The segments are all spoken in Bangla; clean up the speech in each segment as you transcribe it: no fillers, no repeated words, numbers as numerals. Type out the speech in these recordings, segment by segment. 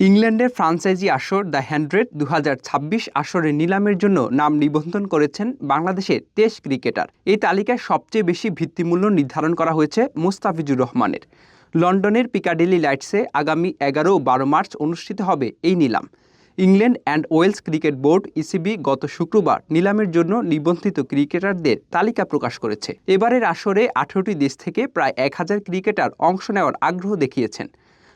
ইংল্যান্ডের ফ্রাঞ্চাইজি আসর দ্য 100 2026 আসরের নিলামের জন্য নাম নিবন্ধন করেছেন বাংলাদেশের 23 ক্রিকেটার। এই তালিকায় সবচেয়ে বেশি ভিত্তিমূল্য নির্ধারণ করা হয়েছে মুস্তাফিজুর রহমানের। লন্ডনের পিকাডিলি লাইটসে আগামী 11 ও 12 মার্চ অনুষ্ঠিত হবে এই নিলাম। England and Wales cricket board ECB গত শুক্রবার নিলামের জন্য নিবন্ধিত ক্রিকেটারদের তালিকা প্রকাশ করেছে। এবারের আসরে 18টি দেশ থেকে প্রায় 1000 ক্রিকেটার অংশ নেওয়ার আগ্রহ দেখিয়েছেন।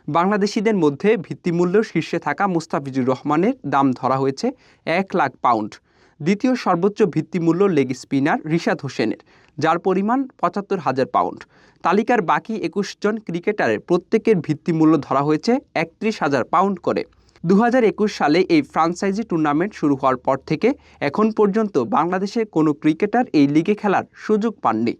বাংলাদেশিদের মধ্যে ভিত্তিমূল্য শীর্ষে থাকা মুস্তাফিজুর রহমানের দাম ধরা হয়েছে 1 লাখ পাউন্ড। দ্বিতীয় সর্বোচ্চ ভিত্তিমূল্য লেগ স্পিনার রিশাদ হোসেনের, যার পরিমাণ 75,000 পাউন্ড। তালিকার বাকি 21 জন ক্রিকেটারের প্রত্যেকের ভিত্তিমূল্য ধরা হয়েছে 31,000 পাউন্ড করে। 2021 সালে এই ফ্রাঞ্চাইজি টুর্নামেন্ট শুরু হওয়ার পর থেকে এখন পর্যন্ত বাংলাদেশের কোনো ক্রিকেটার এই লিগে খেলার সুযোগ পাননি।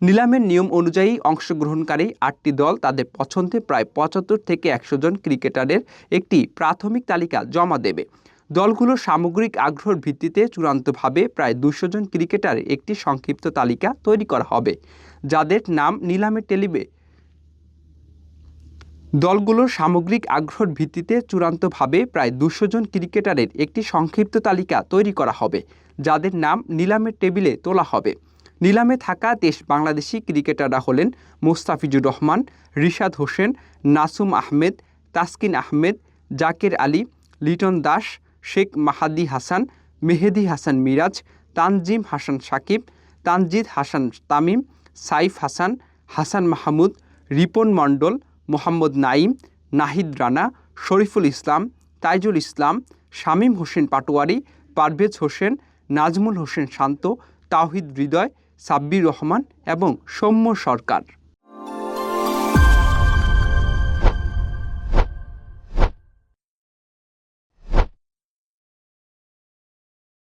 নিলামের নিয়ম অনুযায়ী অংশগ্রহণকারী 8টি দল তাদের পছন্দে প্রায় 75 থেকে 100 জন ক্রিকেটারের একটি প্রাথমিক তালিকা জমা দেবে। দলগুলোর সামগ্রিক আগ্রহের ভিত্তিতে চূড়ান্তভাবে প্রায় 200 জন ক্রিকেটারের একটি সংক্ষিপ্ত তালিকা তৈরি করা হবে, যাদের নাম নিলামে টেলিবে। দলগুলোর সামগ্রিক আগ্রহের ভিত্তিতে চূড়ান্তভাবে প্রায় 200 জন ক্রিকেটারের একটি সংক্ষিপ্ত তালিকা তৈরি করা হবে, যাদের নাম নিলামের টেবিলে তোলা হবে। নিলামে থাকা 23 বাংলাদেশি ক্রিকেটাররা হলেন মুস্তাফিজুর রহমান, রিশাদ হোসেন, নাসুম আহমেদ, তাসকিন আহমেদ, জাকের আলী, লিটন দাস, শেখ মাহাদি হাসান, মেহেদি হাসান মিরাজ, তানজিম হাসান সাকিব, তানজিদ হাসান তামিম, সাইফ হাসান, হাসান মাহমুদ, রিপন মণ্ডল, মোহাম্মদ নাইম, নাহিদ রানা, শরীফুল ইসলাম, তাইজুল ইসলাম, শামীম হোসেন পাটোয়ারি, পারভেজ হোসেন, নাজমুল হোসেন শান্ত, তাওহিদ হৃদয়, সাব্বির রহমান এবং সৌম্য সরকার।